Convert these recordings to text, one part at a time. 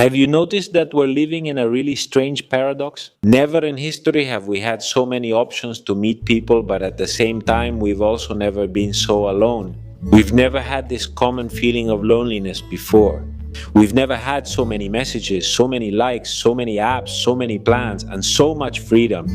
Have you noticed that we're living in a really strange paradox? Never in history have we had so many options to meet people, but at the same time, we've also never been so alone. We've never had this common feeling of loneliness before. We've never had so many messages, so many likes, so many apps, so many plans, and so much freedom.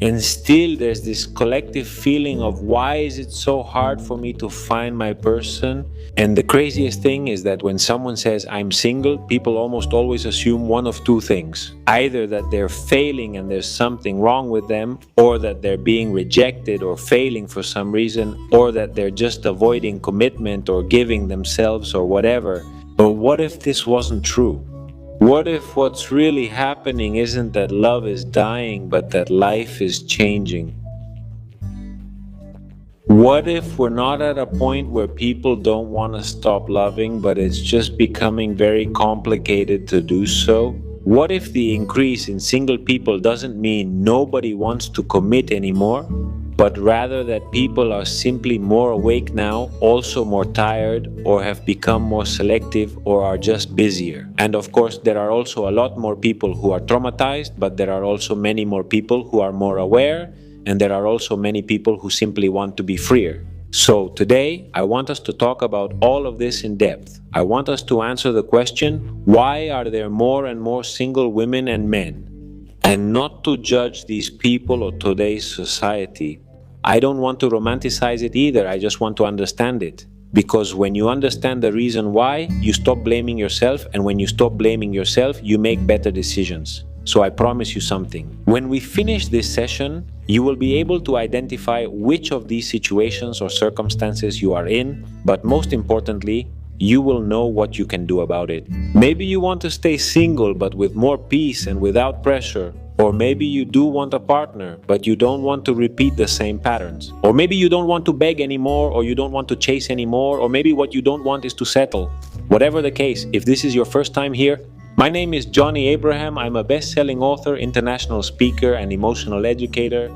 And still, there's this collective feeling of why is it so hard for me to find my person? And the craziest thing is that when someone says I'm single, people almost always assume one of two things. Either that they're failing and there's something wrong with them, or that they're being rejected or failing for some reason, or that they're just avoiding commitment or giving themselves or whatever. But what if this wasn't true? What if what's really happening isn't that love is dying, but that life is changing? What if we're not at a point where people don't want to stop loving, but it's just becoming very complicated to do so? What if the increase in single people doesn't mean nobody wants to commit anymore, but rather that people are simply more awake now, also more tired, or have become more selective, or are just busier? And of course, there are also a lot more people who are traumatized, but there are also many more people who are more aware, and there are also many people who simply want to be freer. So today, I want us to talk about all of this in depth. I want us to answer the question, why are there more and more single women and men? And not to judge these people or today's society. I don't want to romanticize it either, I just want to understand it. Because when you understand the reason why, you stop blaming yourself, and when you stop blaming yourself, you make better decisions. So I promise you something. When we finish this session, you will be able to identify which of these situations or circumstances you are in, but most importantly, you will know what you can do about it. Maybe you want to stay single but with more peace and without pressure. Or maybe you do want a partner, but you don't want to repeat the same patterns. Or maybe you don't want to beg anymore, or you don't want to chase anymore, or maybe what you don't want is to settle. Whatever the case, if this is your first time here, my name is Johnny Abraham. I'm a best-selling author, international speaker, and emotional educator.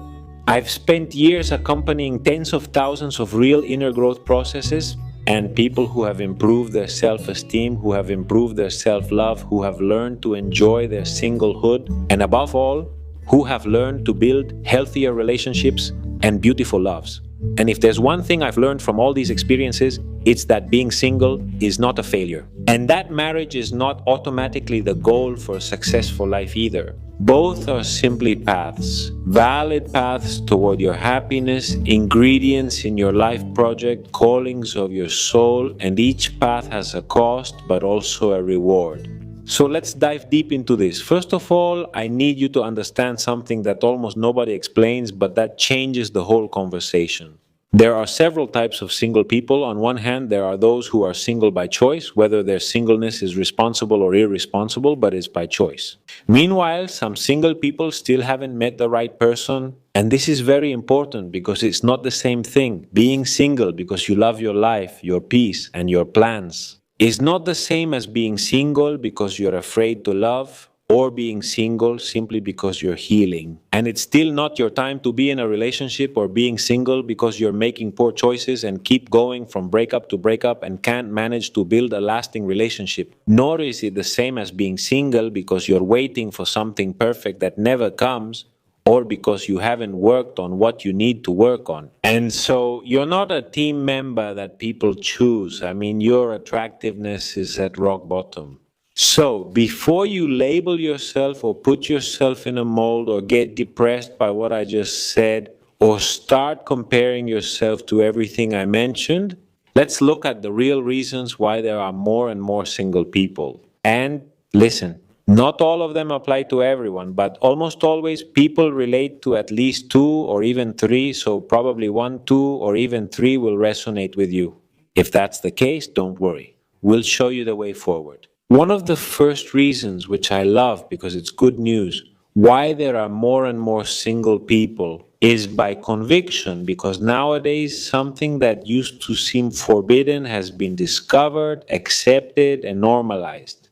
I've spent years accompanying tens of thousands of real inner growth processes and people who have improved their self-esteem, who have improved their self-love, who have learned to enjoy their singlehood, and above all, who have learned to build healthier relationships and beautiful loves. And if there's one thing I've learned from all these experiences, it's that being single is not a failure. And that marriage is not automatically the goal for a successful life either. Both are simply paths, valid paths toward your happiness, ingredients in your life project, callings of your soul, and each path has a cost but also a reward. So let's dive deep into this. First of all, I need you to understand something that almost nobody explains, but that changes the whole conversation. There are several types of single people. On one hand, there are those who are single by choice, whether their singleness is responsible or irresponsible, but it's by choice. Meanwhile, some single people still haven't met the right person. And this is very important because it's not the same thing. Being single because you love your life, your peace, and your plans is not the same as being single because you're afraid to love, or being single simply because you're healing. And it's still not your time to be in a relationship or being single because you're making poor choices and keep going from breakup to breakup and can't manage to build a lasting relationship. Nor is it the same as being single because you're waiting for something perfect that never comes, or because you haven't worked on what you need to work on. And so you're not a team member that people choose. I mean, your attractiveness is at rock bottom. So before you label yourself or put yourself in a mold or get depressed by what I just said, or start comparing yourself to everything I mentioned, let's look at the real reasons why there are more and more single people. And listen, not all of them apply to everyone, but almost always people relate to at least two or even three, so probably one, two, or even three will resonate with you. If that's the case, don't worry. We'll show you the way forward. One of the first reasons, which I love because it's good news, why there are more and more single people is by conviction, because nowadays something that used to seem forbidden has been discovered, accepted, and normalized.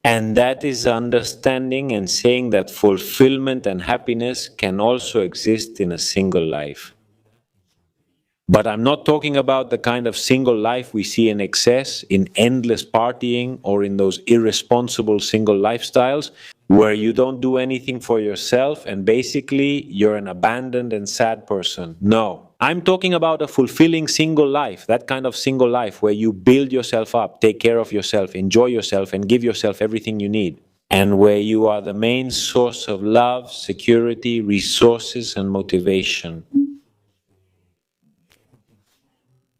And that is understanding and saying that fulfillment and happiness can also exist in a single life. But I'm not talking about the kind of single life we see in excess, in endless partying, or in those irresponsible single lifestyles where you don't do anything for yourself and basically you're an abandoned and sad person. No. I'm talking about a fulfilling single life, that kind of single life where you build yourself up, take care of yourself, enjoy yourself, and give yourself everything you need. And where you are the main source of love, security, resources, and motivation.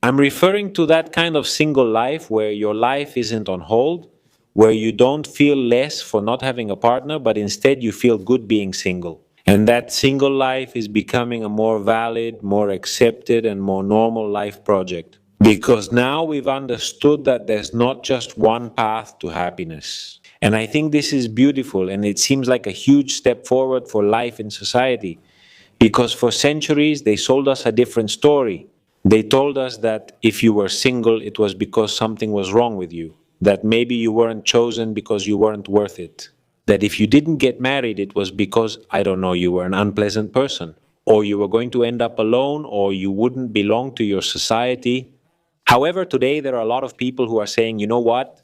I'm referring to that kind of single life where your life isn't on hold, where you don't feel less for not having a partner, but instead you feel good being single. And that single life is becoming a more valid, more accepted, and more normal life project. Because now we've understood that there's not just one path to happiness. And I think this is beautiful, and it seems like a huge step forward for life in society. Because for centuries, they sold us a different story. They told us that if you were single, it was because something was wrong with you, that maybe you weren't chosen because you weren't worth it, that if you didn't get married, it was because, I don't know, you were an unpleasant person, or you were going to end up alone, or you wouldn't belong to your society. However, today there are a lot of people who are saying, you know what?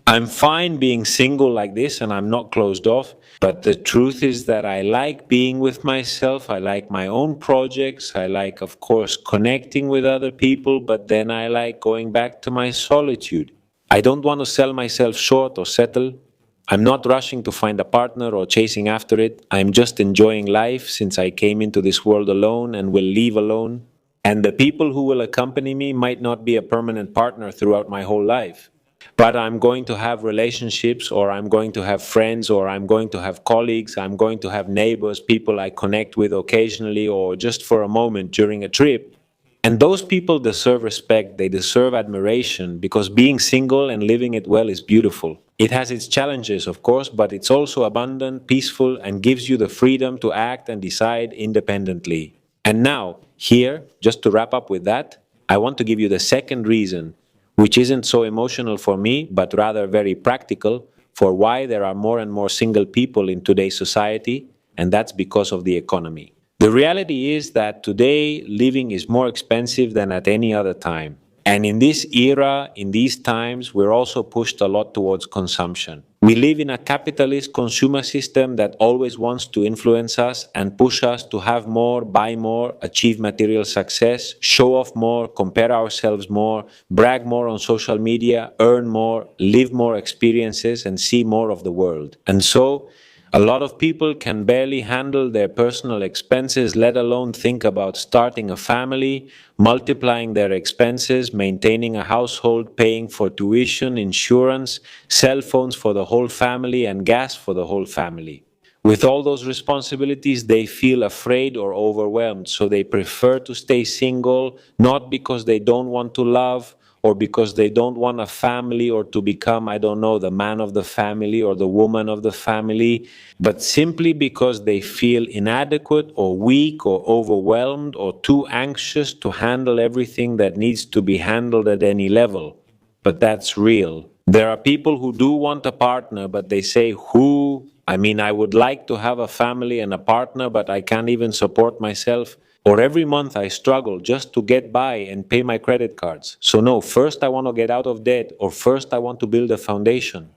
I'm fine being single like this and I'm not closed off, but the truth is that I like being with myself. I like my own projects. I like, of course, connecting with other people, but then I like going back to my solitude. I don't want to sell myself short or settle. I'm not rushing to find a partner or chasing after it. I'm just enjoying life since I came into this world alone and will leave alone. And the people who will accompany me might not be a permanent partner throughout my whole life. But I'm going to have relationships, or I'm going to have friends, or I'm going to have colleagues, I'm going to have neighbors, people I connect with occasionally or just for a moment during a trip. And those people deserve respect, they deserve admiration, because being single and living it well is beautiful. It has its challenges, of course, but it's also abundant, peaceful, and gives you the freedom to act and decide independently. And now, here, just to wrap up with that, I want to give you the second reason, which isn't so emotional for me, but rather very practical, for why there are more and more single people in today's society, and that's because of the economy. The reality is that today living is more expensive than at any other time. And in this era, in these times, we're also pushed a lot towards consumption. We live in a capitalist consumer system that always wants to influence us and push us to have more, buy more, achieve material success, show off more, compare ourselves more, brag more on social media, earn more, live more experiences, and see more of the world. And so, a lot of people can barely handle their personal expenses, let alone think about starting a family, multiplying their expenses, maintaining a household, paying for tuition, insurance, cell phones for the whole family, and gas for the whole family. With all those responsibilities, they feel afraid or overwhelmed, so they prefer to stay single, not because they don't want to love, or because they don't want a family or to become, I don't know, the man of the family or the woman of the family, but simply because they feel inadequate or weak or overwhelmed or too anxious to handle everything that needs to be handled at any level. But that's real. There are people who do want a partner, but they say, who? I mean, I would like to have a family and a partner, but I can't even support myself. Or every month I struggle just to get by and pay my credit cards. So no, first I want to get out of debt, or first I want to build a foundation.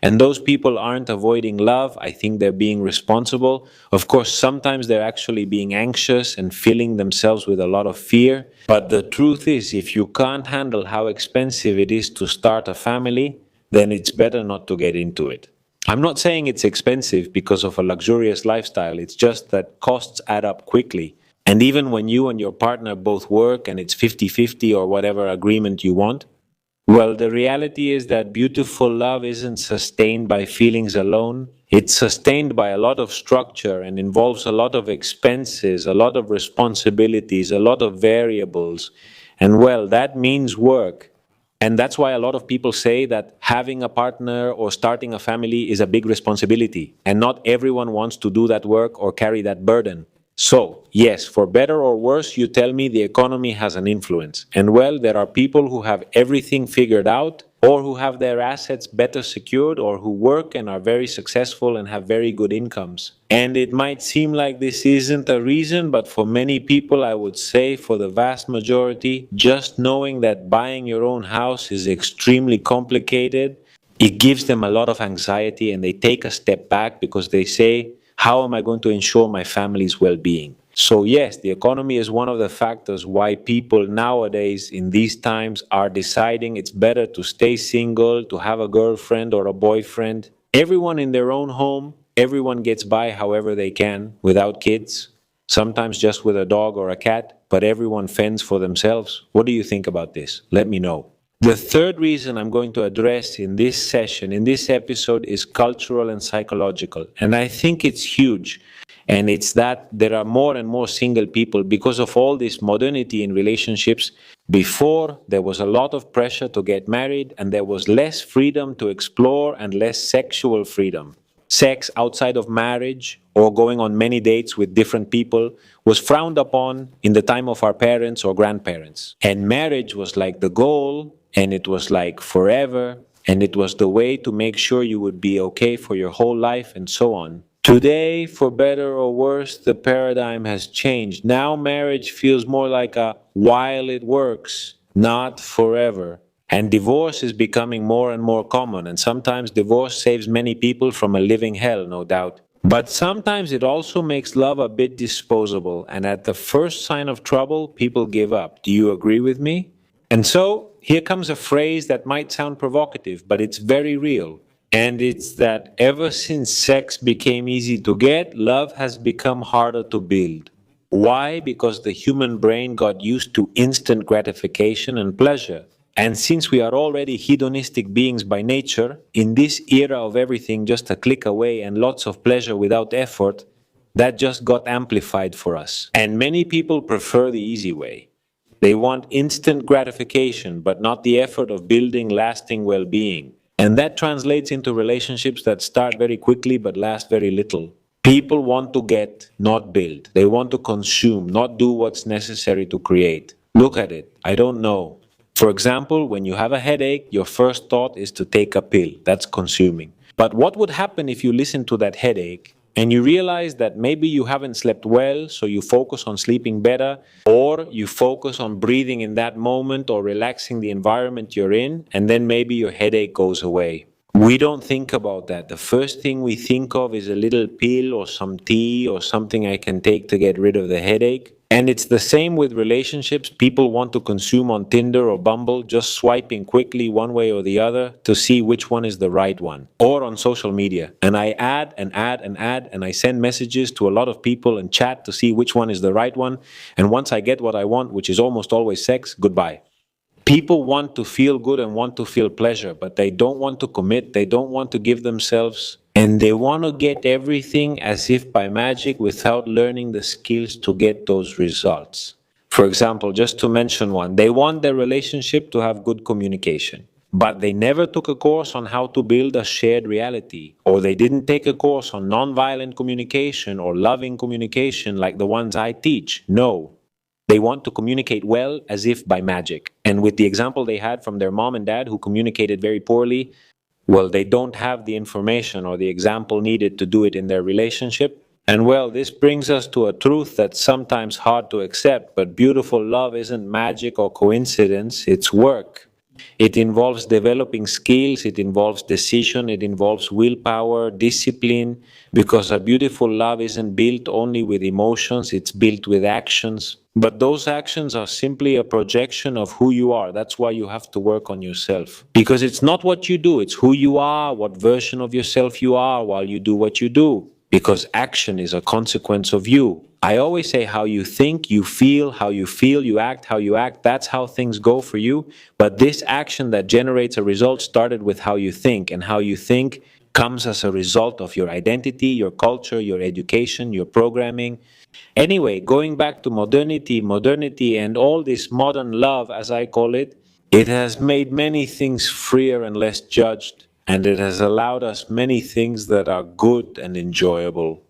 And those people aren't avoiding love. I think they're being responsible. Of course, sometimes they're actually being anxious and filling themselves with a lot of fear. But the truth is, if you can't handle how expensive it is to start a family, then it's better not to get into it. I'm not saying it's expensive because of a luxurious lifestyle. It's just that costs add up quickly. And even when you and your partner both work and it's 50-50 or whatever agreement you want, well, the reality is that beautiful love isn't sustained by feelings alone. It's sustained by a lot of structure and involves a lot of expenses, a lot of responsibilities, a lot of variables. And well, that means work. And that's why a lot of people say that having a partner or starting a family is a big responsibility. And not everyone wants to do that work or carry that burden. So, yes, for better or worse, you tell me the economy has an influence. And well, there are people who have everything figured out, or who have their assets better secured, or who work and are very successful and have very good incomes. And it might seem like this isn't a reason, but for many people, I would say for the vast majority, just knowing that buying your own house is extremely complicated, it gives them a lot of anxiety, and they take a step back because they say, how am I going to ensure my family's well being? So, yes, the economy is one of the factors why people nowadays in these times are deciding it's better to stay single, to have a girlfriend or a boyfriend. Everyone in their own home, everyone gets by however they can without kids, sometimes just with a dog or a cat, but everyone fends for themselves. What do you think about this? Let me know. The third reason I'm going to address in this session, in this episode, is cultural and psychological. And I think it's huge. And it's that there are more and more single people because of all this modernity in relationships. Before, there was a lot of pressure to get married, and there was less freedom to explore and less sexual freedom. Sex outside of marriage or going on many dates with different people was frowned upon in the time of our parents or grandparents. And marriage was like the goal, and it was like forever, and it was the way to make sure you would be okay for your whole life and so on. Today, for better or worse, the paradigm has changed. Now marriage feels more like a while it works, not forever. And divorce is becoming more and more common, and sometimes divorce saves many people from a living hell, no doubt. But sometimes it also makes love a bit disposable, and at the first sign of trouble, people give up. Do you agree with me? And so, here comes a phrase that might sound provocative, but it's very real. And it's that ever since sex became easy to get, love has become harder to build. Why? Because the human brain got used to instant gratification and pleasure. And since we are already hedonistic beings by nature, in this era of everything just a click away and lots of pleasure without effort, that just got amplified for us. And many people prefer the easy way. They want instant gratification, but not the effort of building lasting well being. And that translates into relationships that start very quickly but last very little. People want to get, not build. They want to consume, not do what's necessary to create. Look at it. I don't know. For example, when you have a headache, your first thought is to take a pill. That's consuming. But what would happen if you listen to that headache and you realize that maybe you haven't slept well, so you focus on sleeping better, or you focus on breathing in that moment or relaxing the environment you're in, and then maybe your headache goes away? We don't think about that. The first thing we think of is a little pill or some tea or something I can take to get rid of the headache. And it's the same with relationships. People want to consume on Tinder or Bumble, just swiping quickly one way or the other to see which one is the right one. Or on social media. And I add and add and add, and I send messages to a lot of people and chat to see which one is the right one. And once I get what I want, which is almost always sex, goodbye. People want to feel good and want to feel pleasure, but they don't want to commit, they don't want to give themselves, and they want to get everything as if by magic without learning the skills to get those results. For example, just to mention one, they want their relationship to have good communication, but they never took a course on how to build a shared reality, or they didn't take a course on nonviolent communication or loving communication like the ones I teach. No. They want to communicate well as if by magic. And with the example they had from their mom and dad who communicated very poorly, well, they don't have the information or the example needed to do it in their relationship. And well, this brings us to a truth that's sometimes hard to accept, but beautiful love isn't magic or coincidence, it's work. It involves developing skills, it involves decision, it involves willpower, discipline, because a beautiful love isn't built only with emotions, it's built with actions. But those actions are simply a projection of who you are. That's why you have to work on yourself. Because it's not what you do, it's who you are, what version of yourself you are while you do what you do. Because action is a consequence of you. I always say how you think, you feel, you act, how you act, that's how things go for you. But this action that generates a result started with how you think, and how you think comes as a result of your identity, your culture, your education, your programming. Anyway, going back to modernity and all this modern love, as I call it, it has made many things freer and less judged, and it has allowed us many things that are good and enjoyable.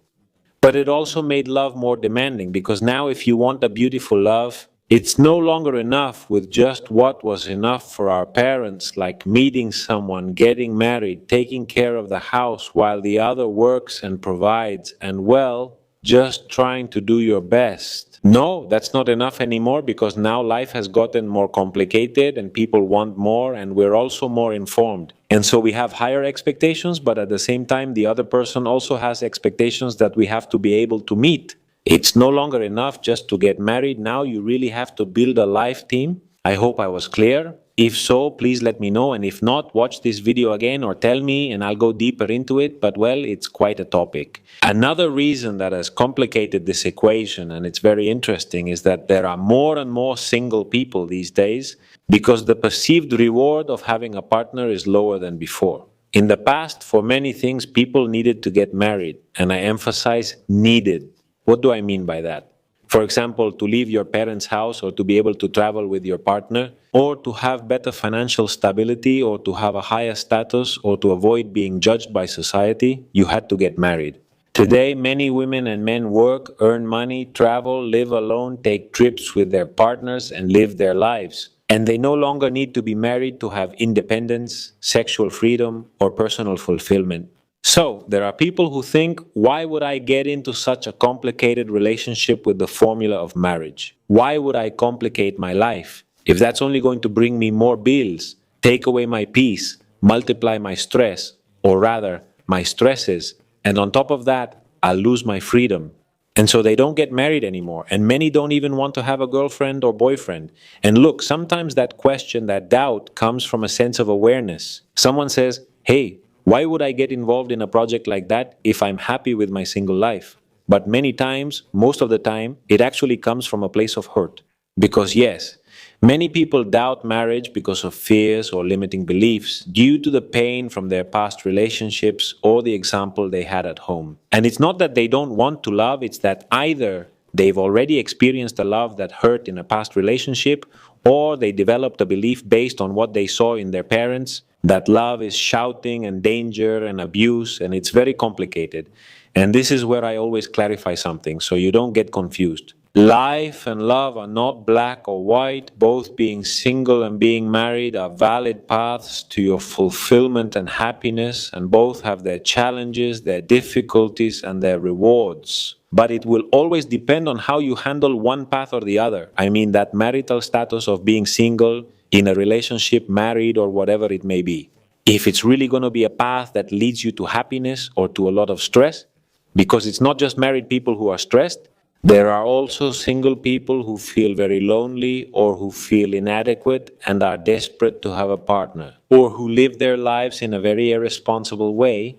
But it also made love more demanding because now, if you want a beautiful love, it's no longer enough with just what was enough for our parents, like meeting someone, getting married, taking care of the house while the other works and provides, and well, just trying to do your best. No, that's not enough anymore because now life has gotten more complicated and people want more and we're also more informed. And so we have higher expectations, but at the same time, the other person also has expectations that we have to be able to meet. It's no longer enough just to get married. Now you really have to build a life team. I hope I was clear. If so, please let me know. And if not, watch this video again or tell me and I'll go deeper into it. But well, it's quite a topic. Another reason that has complicated this equation, and it's very interesting, is that there are more and more single people these days because the perceived reward of having a partner is lower than before. In the past, for many things, people needed to get married. And I emphasize needed. What do I mean by that? For example, to leave your parents' house or to be able to travel with your partner, or to have better financial stability or to have a higher status or to avoid being judged by society, you had to get married. Today, many women and men work, earn money, travel, live alone, take trips with their partners, and live their lives. And they no longer need to be married to have independence, sexual freedom, or personal fulfillment. So, there are people who think, why would I get into such a complicated relationship with the formula of marriage? Why would I complicate my life? If that's only going to bring me more bills, take away my peace, multiply my stress, or rather, my stresses, and on top of that, I'll lose my freedom. And so they don't get married anymore. And many don't even want to have a girlfriend or boyfriend. And look, sometimes that question, that doubt, comes from a sense of awareness. Someone says, hey, why would I get involved in a project like that if I'm happy with my single life? But many times, most of the time, it actually comes from a place of hurt. Because yes, many people doubt marriage because of fears or limiting beliefs due to the pain from their past relationships or the example they had at home. And it's not that they don't want to love, it's that either they've already experienced a love that hurt in a past relationship, or they developed a belief based on what they saw in their parents, that love is shouting and danger and abuse, and it's very complicated. And this is where I always clarify something so you don't get confused. Life and love are not black or white. Both being single and being married are valid paths to your fulfillment and happiness, and both have their challenges, their difficulties, and their rewards. But it will always depend on how you handle one path or the other. I mean, that marital status of being single, in a relationship, married, or whatever it may be. If it's really going to be a path that leads you to happiness or to a lot of stress, because it's not just married people who are stressed, there are also single people who feel very lonely or who feel inadequate and are desperate to have a partner, or who live their lives in a very irresponsible way,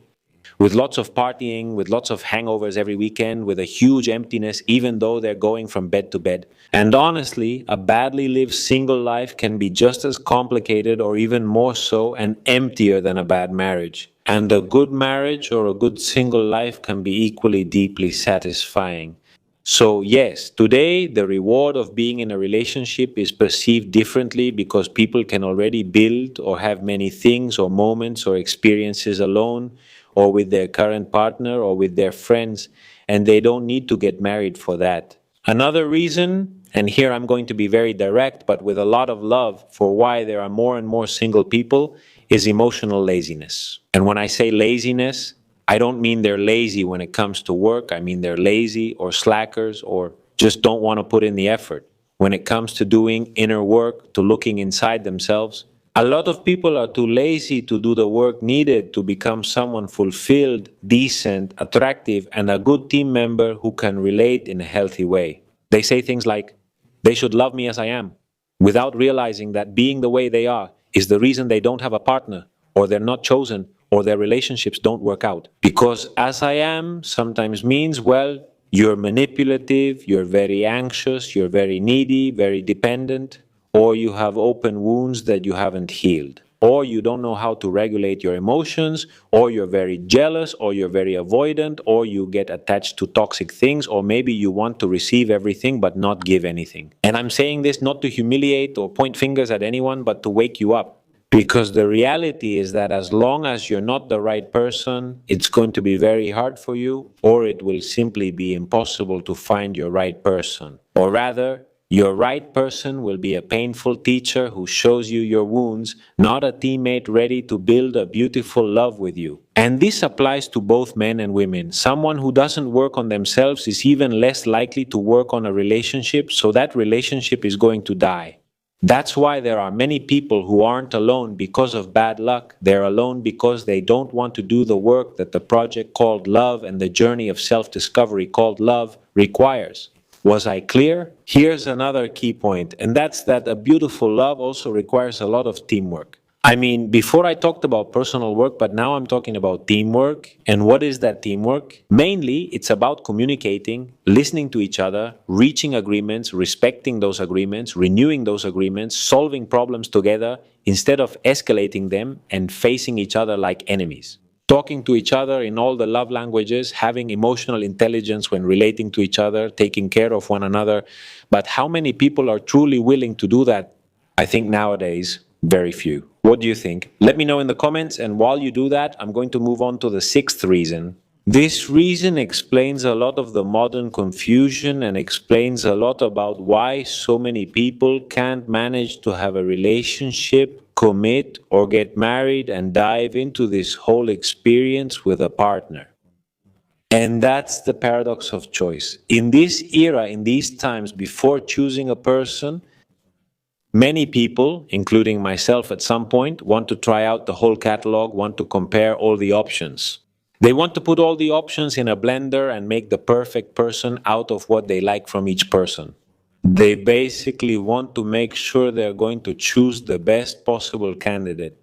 with lots of partying, with lots of hangovers every weekend, with a huge emptiness, even though they're going from bed to bed. And honestly, a badly lived single life can be just as complicated or even more so and emptier than a bad marriage. And a good marriage or a good single life can be equally deeply satisfying. So yes, today the reward of being in a relationship is perceived differently because people can already build or have many things or moments or experiences alone or with their current partner or with their friends, and they don't need to get married for that. Another reason, and here I'm going to be very direct but with a lot of love for why there are more and more single people, is emotional laziness. And when I say laziness, I don't mean they're lazy when it comes to work. I mean they're lazy or slackers or just don't want to put in the effort. When it comes to doing inner work, to looking inside themselves, a lot of people are too lazy to do the work needed to become someone fulfilled, decent, attractive, and a good team member who can relate in a healthy way. They say things like, they should love me as I am, without realizing that being the way they are is the reason they don't have a partner, or they're not chosen, or their relationships don't work out. Because as I am sometimes means, well, you're manipulative, you're very anxious, you're very needy, very dependent, or you have open wounds that you haven't healed, or you don't know how to regulate your emotions, or you're very jealous, or you're very avoidant, or you get attached to toxic things, or maybe you want to receive everything but not give anything. And I'm saying this not to humiliate or point fingers at anyone, but to wake you up. Because the reality is that as long as you're not the right person, it's going to be very hard for you, or it will simply be impossible to find your right person. Or rather, your right person will be a painful teacher who shows you your wounds, not a teammate ready to build a beautiful love with you. And this applies to both men and women. Someone who doesn't work on themselves is even less likely to work on a relationship, so that relationship is going to die. That's why there are many people who aren't alone because of bad luck. They're alone because they don't want to do the work that the project called love and the journey of self-discovery called love requires. Was I clear? Here's another key point, and that's that a beautiful love also requires a lot of teamwork. I mean, before I talked about personal work, but now I'm talking about teamwork. And what is that teamwork? Mainly, it's about communicating, listening to each other, reaching agreements, respecting those agreements, renewing those agreements, solving problems together instead of escalating them and facing each other like enemies. Talking to each other in all the love languages, having emotional intelligence when relating to each other, taking care of one another. But how many people are truly willing to do that? I think nowadays, very few. What do you think? Let me know in the comments, and while you do that, I'm going to move on to the sixth reason. This reason explains a lot of the modern confusion and explains a lot about why so many people can't manage to have a relationship, commit, or get married and dive into this whole experience with a partner. And that's the paradox of choice. In this era, in these times, before choosing a person, many people, including myself at some point, want to try out the whole catalog, want to compare all the options. They want to put all the options in a blender and make the perfect person out of what they like from each person. They basically want to make sure they're going to choose the best possible candidate.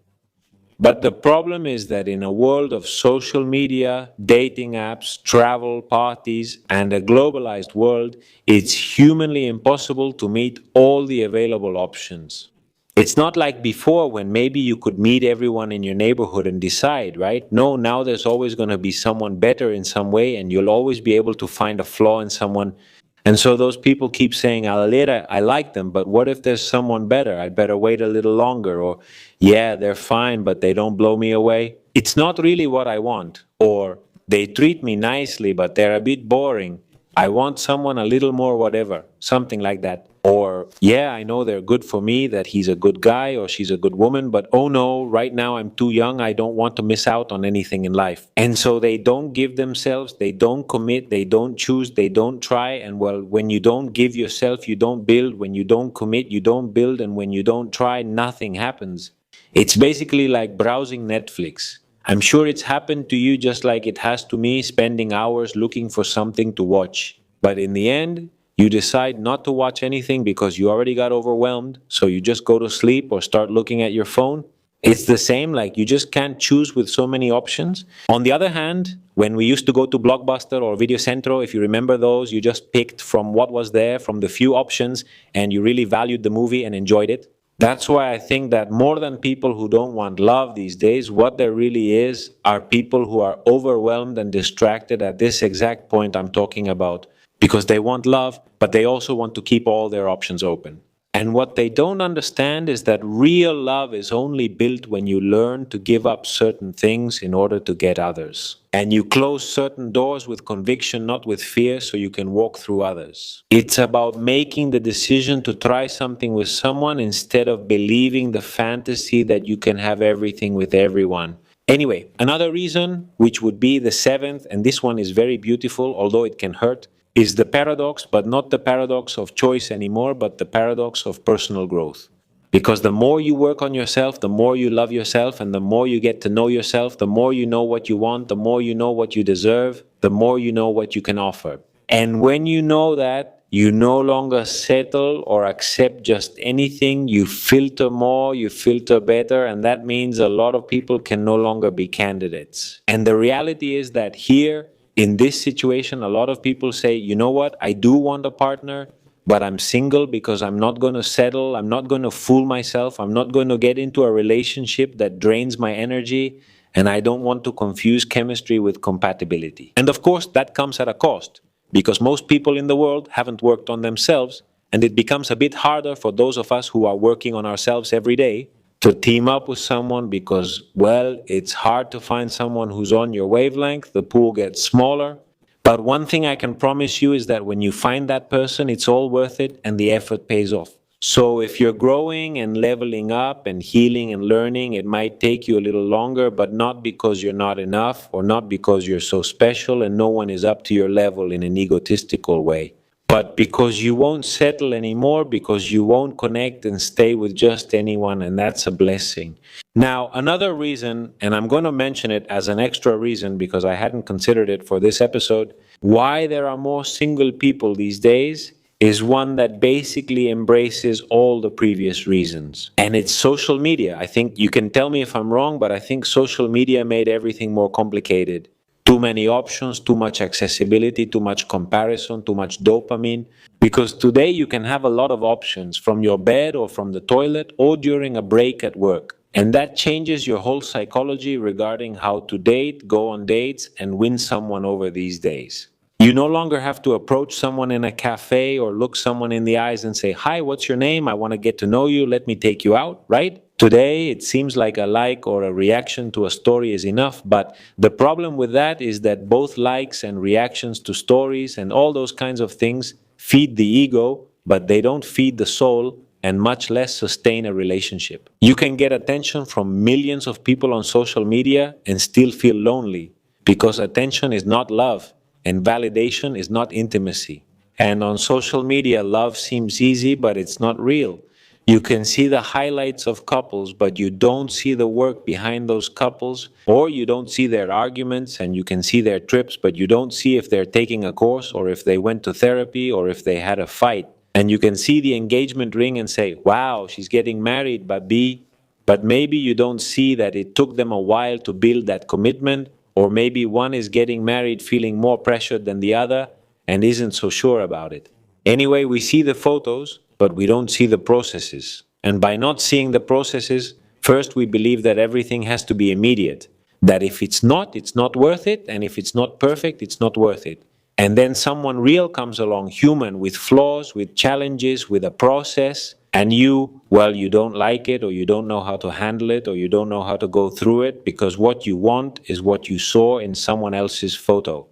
But the problem is that in a world of social media, dating apps, travel, parties, and a globalized world, it's humanly impossible to meet all the available options. It's not like before when maybe you could meet everyone in your neighborhood and decide, right? No, now there's always going to be someone better in some way, and you'll always be able to find a flaw in someone. And so those people keep saying, Alera, I like them, but what if there's someone better? I'd better wait a little longer. Or, yeah, they're fine, but they don't blow me away. It's not really what I want. Or, they treat me nicely, but they're a bit boring. I want someone a little more whatever, something like that. Or, yeah, I know they're good for me, that he's a good guy or she's a good woman, but oh no, right now I'm too young, I don't want to miss out on anything in life. And so they don't give themselves, they don't commit, they don't choose, they don't try. And well, when you don't give yourself, you don't build. When you don't commit, you don't build. And when you don't try, nothing happens. It's basically like browsing Netflix. I'm sure it's happened to you just like it has to me, spending hours looking for something to watch. But in the end, you decide not to watch anything because you already got overwhelmed, so you just go to sleep or start looking at your phone. It's the same, like you just can't choose with so many options. On the other hand, when we used to go to Blockbuster or Video Centro, if you remember those, you just picked from what was there, from the few options, and you really valued the movie and enjoyed it. That's why I think that more than people who don't want love these days, what there really is are people who are overwhelmed and distracted at this exact point I'm talking about. Because they want love, but they also want to keep all their options open. And what they don't understand is that real love is only built when you learn to give up certain things in order to get others. And you close certain doors with conviction, not with fear, so you can walk through others. It's about making the decision to try something with someone instead of believing the fantasy that you can have everything with everyone. Anyway, another reason, which would be the seventh, and this one is very beautiful, although it can hurt, is the paradox, but not the paradox of choice anymore, but the paradox of personal growth. Because the more you work on yourself, the more you love yourself, and the more you get to know yourself, the more you know what you want, the more you know what you deserve, the more you know what you can offer. And when you know that, you no longer settle or accept just anything, you filter more, you filter better, and that means a lot of people can no longer be candidates. And the reality is that here, in this situation, a lot of people say, you know what, I do want a partner, but I'm single because I'm not going to settle, I'm not going to fool myself, I'm not going to get into a relationship that drains my energy, and I don't want to confuse chemistry with compatibility. And of course, that comes at a cost, because most people in the world haven't worked on themselves, and it becomes a bit harder for those of us who are working on ourselves every day. to team up with someone because, well, it's hard to find someone who's on your wavelength. The pool gets smaller. But one thing I can promise you is that when you find that person, it's all worth it and the effort pays off. So if you're growing and leveling up and healing and learning, it might take you a little longer, but not because you're not enough or not because you're so special and no one is up to your level in an egotistical way, but because you won't settle anymore, because you won't connect and stay with just anyone, and that's a blessing. Now, another reason, and I'm going to mention it as an extra reason because I hadn't considered it for this episode, why there are more single people these days is one that basically embraces all the previous reasons. And it's social media. I think you can tell me if I'm wrong, but I think social media made everything more complicated. Too many options, too much accessibility, too much comparison, too much dopamine. Because today you can have a lot of options from your bed or from the toilet or during a break at work. And that changes your whole psychology regarding how to date, go on dates, and win someone over these days. You no longer have to approach someone in a cafe or look someone in the eyes and say, "Hi, what's your name? I want to get to know you. Let me take you out," right? Today, it seems like a like or a reaction to a story is enough, but the problem with that is that both likes and reactions to stories and all those kinds of things feed the ego, but they don't feed the soul and much less sustain a relationship. You can get attention from millions of people on social media and still feel lonely because attention is not love and validation is not intimacy. And on social media, love seems easy, but it's not real. You can see the highlights of couples, but you don't see the work behind those couples, or you don't see their arguments and you can see their trips, but you don't see if they're taking a course or if they went to therapy or if they had a fight. And you can see the engagement ring and say, "Wow, she's getting married," but maybe you don't see that it took them a while to build that commitment, or maybe one is getting married feeling more pressured than the other and isn't so sure about it. Anyway, we see the photos, but we don't see the processes. And by not seeing the processes, first we believe that everything has to be immediate. That if it's not worth it, and if it's not perfect, it's not worth it. And then someone real comes along, human, with flaws, with challenges, with a process, and you, well, you don't like it, or you don't know how to handle it, or you don't know how to go through it, because what you want is what you saw in someone else's photo.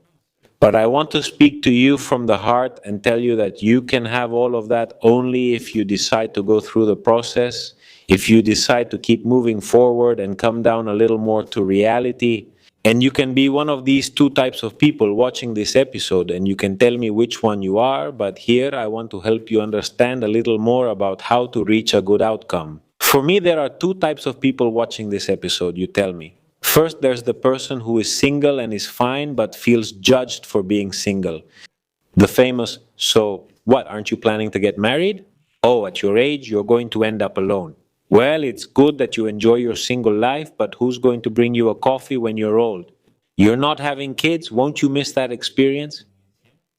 But I want to speak to you from the heart and tell you that you can have all of that only if you decide to go through the process, if you decide to keep moving forward and come down a little more to reality. And you can be one of these two types of people watching this episode, and you can tell me which one you are, but here I want to help you understand a little more about how to reach a good outcome. For me, there are two types of people watching this episode, you tell me. First, there's the person who is single and is fine, but feels judged for being single. The famous, "So, what, aren't you planning to get married? Oh, at your age, you're going to end up alone. Well, it's good that you enjoy your single life, but who's going to bring you a coffee when you're old? You're not having kids, won't you miss that experience?"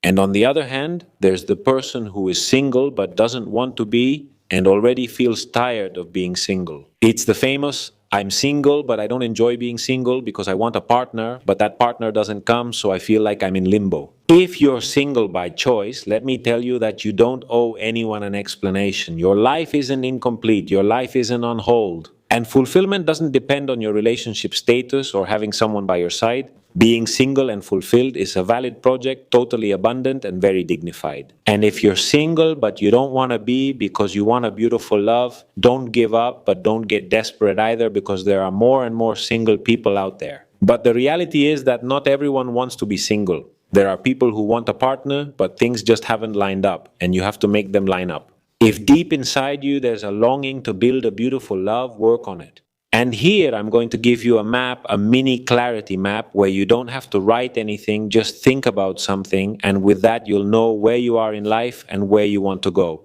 And on the other hand, there's the person who is single but doesn't want to be and already feels tired of being single. It's the famous, "I'm single, but I don't enjoy being single because I want a partner, but that partner doesn't come, so I feel like I'm in limbo." If you're single by choice, let me tell you that you don't owe anyone an explanation. Your life isn't incomplete, your life isn't on hold. And fulfillment doesn't depend on your relationship status or having someone by your side. Being single and fulfilled is a valid project, totally abundant and very dignified. And if you're single but you don't want to be because you want a beautiful love, don't give up, but don't get desperate either, because there are more and more single people out there. But the reality is that not everyone wants to be single. There are people who want a partner, but things just haven't lined up, and you have to make them line up. If deep inside you there's a longing to build a beautiful love, work on it. And here I'm going to give you a map, a mini clarity map, where you don't have to write anything, just think about something, and with that you'll know where you are in life and where you want to go.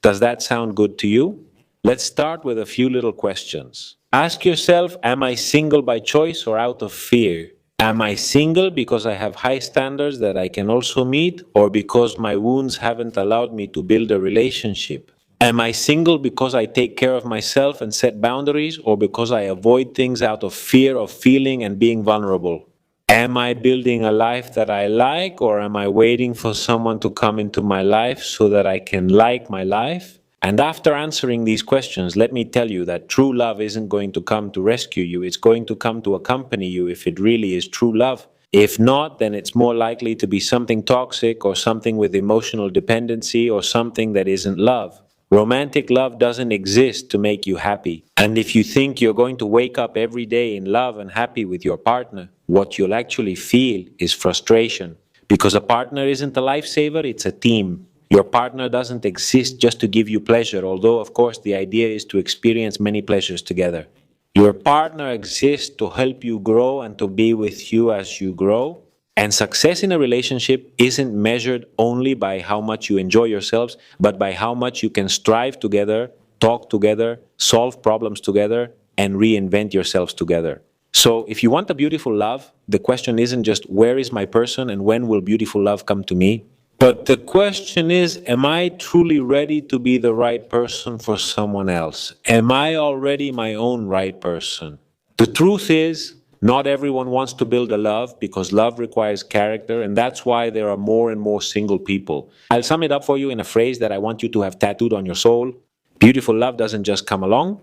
Does that sound good to you? Let's start with a few little questions. Ask yourself, am I single by choice or out of fear? Am I single because I have high standards that I can also meet, or because my wounds haven't allowed me to build a relationship? Am I single because I take care of myself and set boundaries, or because I avoid things out of fear of feeling and being vulnerable? Am I building a life that I like, or am I waiting for someone to come into my life so that I can like my life? And after answering these questions, let me tell you that true love isn't going to come to rescue you. It's going to come to accompany you if it really is true love. If not, then it's more likely to be something toxic or something with emotional dependency or something that isn't love. Romantic love doesn't exist to make you happy. And if you think you're going to wake up every day in love and happy with your partner, what you'll actually feel is frustration. Because a partner isn't a lifesaver, it's a team. Your partner doesn't exist just to give you pleasure, although, of course, the idea is to experience many pleasures together. Your partner exists to help you grow and to be with you as you grow. And success in a relationship isn't measured only by how much you enjoy yourselves, but by how much you can strive together, talk together, solve problems together, and reinvent yourselves together. So if you want a beautiful love, the question isn't just where is my person and when will beautiful love come to me? But the question is, am I truly ready to be the right person for someone else? Am I already my own right person? The truth is, not everyone wants to build a love because love requires character, and that's why there are more and more single people. I'll sum it up for you in a phrase that I want you to have tattooed on your soul. Beautiful love doesn't just come along,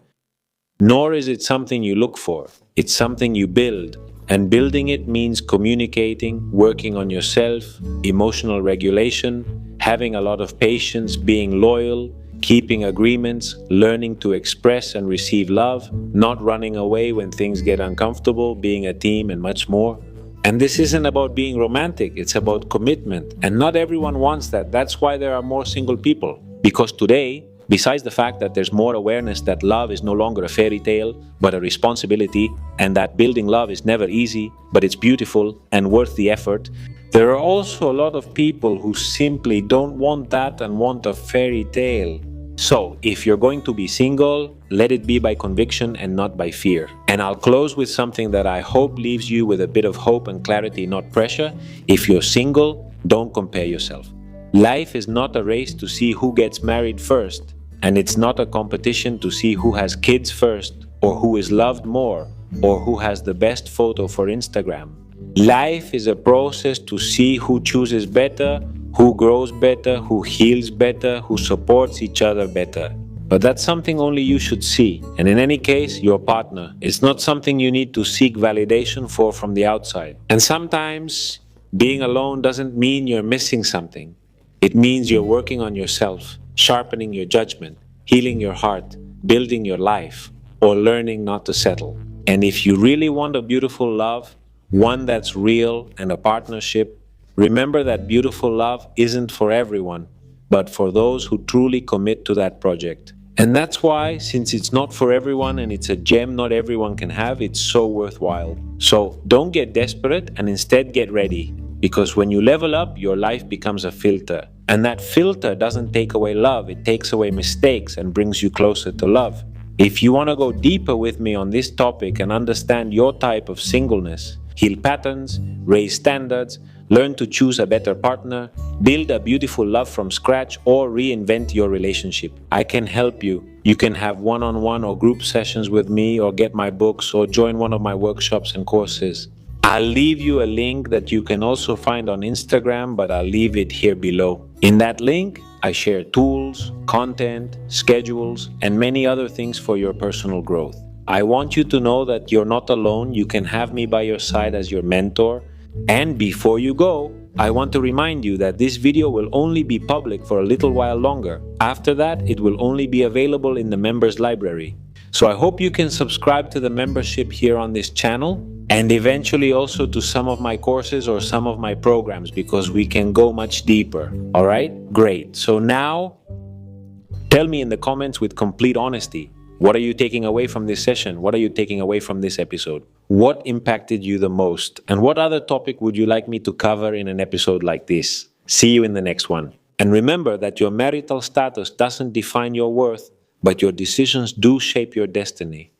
nor is it something you look for. It's something you build. And building it means communicating, working on yourself, emotional regulation, having a lot of patience, being loyal, keeping agreements, learning to express and receive love, not running away when things get uncomfortable, being a team, and much more. And this isn't about being romantic, it's about commitment. And not everyone wants that. That's why there are more single people. Because today, besides the fact that there's more awareness that love is no longer a fairy tale, but a responsibility, and that building love is never easy, but it's beautiful and worth the effort, there are also a lot of people who simply don't want that and want a fairy tale. So, if you're going to be single, let it be by conviction and not by fear. And I'll close with something that I hope leaves you with a bit of hope and clarity, not pressure. If you're single, don't compare yourself. Life is not a race to see who gets married first, and it's not a competition to see who has kids first, or who is loved more, or who has the best photo for Instagram. Life is a process to see who chooses better, who grows better, who heals better, who supports each other better. But that's something only you should see. And in any case, your partner. It's not something you need to seek validation for from the outside. And sometimes being alone doesn't mean you're missing something. It means you're working on yourself, sharpening your judgment, healing your heart, building your life, or learning not to settle. And if you really want a beautiful love, one that's real and a partnership, remember that beautiful love isn't for everyone, but for those who truly commit to that project. And that's why, since it's not for everyone and it's a gem not everyone can have, it's so worthwhile. So don't get desperate and instead get ready. Because when you level up, your life becomes a filter. And that filter doesn't take away love, it takes away mistakes and brings you closer to love. If you want to go deeper with me on this topic and understand your type of singleness, heal patterns, raise standards, learn to choose a better partner, build a beautiful love from scratch, or reinvent your relationship, I can help you. You can have one-on-one or group sessions with me, or get my books, or join one of my workshops and courses. I'll leave you a link that you can also find on Instagram, but I'll leave it here below. In that link, I share tools, content, schedules, and many other things for your personal growth. I want you to know that you're not alone. You can have me by your side as your mentor. And before you go, I want to remind you that this video will only be public for a little while longer. After that, it will only be available in the members library. So I hope you can subscribe to the membership here on this channel, and eventually also to some of my courses or some of my programs, because we can go much deeper. All right? Great. So now, tell me in the comments with complete honesty, what are you taking away from this session? What are you taking away from this episode? What impacted you the most? And what other topic would you like me to cover in an episode like this? See you in the next one. And remember that your marital status doesn't define your worth, but your decisions do shape your destiny.